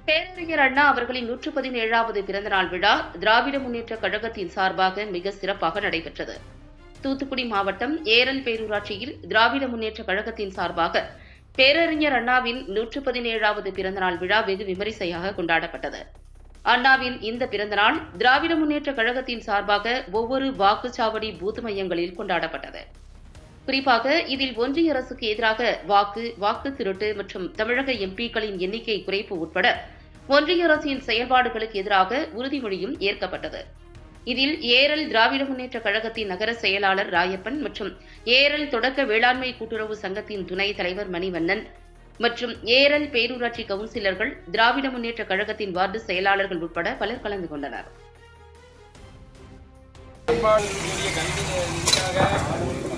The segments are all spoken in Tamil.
பேரறிஞர் அண்ணா அவர்களின் 117வது பிறந்தநாள் விழா திராவிட முன்னேற்றக் கழகத்தின் சார்பாக மிக சிறப்பாக நடைபெற்றது. தூத்துக்குடி மாவட்டம் ஏரல் பேரூராட்சியில் திராவிட முன்னேற்றக் கழகத்தின் சார்பாக பேரறிஞர் அண்ணாவின் 117வது பிறந்தநாள் விழா வெகு விமரிசையாக கொண்டாடப்பட்டது. அண்ணாவின் இந்த பிறந்தநாள் திராவிட முன்னேற்றக் கழகத்தின் சார்பாக ஒவ்வொரு வாக்குச்சாவடி பூத் மையங்களில் கொண்டாடப்பட்டது. குறிப்பாக இதில் ஒன்றிய அரசுக்கு எதிராக வாக்கு திருட்டு மற்றும் தமிழக எம்பிக்களின் எண்ணிக்கை குறைப்பு உட்பட ஒன்றிய அரசின் செயல்பாடுகளுக்கு எதிராக உறுதிமொழியும் ஏற்கப்பட்டது. இதில் ஏரல் திராவிட முன்னேற்றக் கழகத்தின் நகர செயலாளர் ராயப்பன் மற்றும் ஏரல் தொடக்க வேளாண்மை கூட்டுறவு சங்கத்தின் துணைத் தலைவர் மணிவண்ணன் மற்றும் ஏரல் பேரூராட்சி கவுன்சிலர்கள், திராவிட முன்னேற்றக் கழகத்தின் வார்டு செயலாளர்கள் உட்பட பலர் கலந்து கொண்டனர்.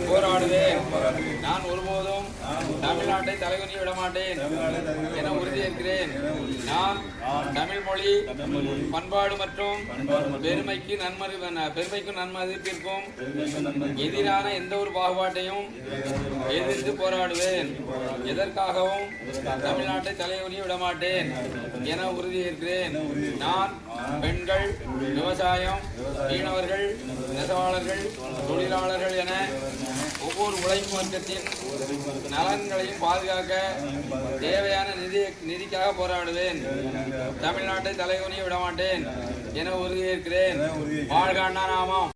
போராடுவேன். நான் ஒருபோதும் தமிழ்நாட்டை தலைகுனிய விடமாட்டேன் என உறுதியேற்கிறேன். நான் தமிழ் மொழி, பண்பாடு மற்றும் பெருமைக்கும் நன்மதிப்பிற்கும் எதிரான எந்த ஒரு பாகுபாட்டையும் எதிர்த்து போராடுவேன். எதற்காகவும் தமிழ்நாட்டை தலைகுனிய விடமாட்டேன் என உறுதியேற்கிறேன். நான் பெண்கள், விவசாயம், மீனவர்கள், நெசவாளர்கள், தொழிலாளர்கள் என ஒவ்வொரு உழைக்கும் வர்க்கத்தின் நலன்களையும் பாதுகாக்க தேவையான நிதிக்காக போராடுவேன். தமிழ்நாட்டை தலைகுனிய விடமாட்டேன் என உறுதியேற்கிறேன். வாழ்க அண்ணா நாமம்.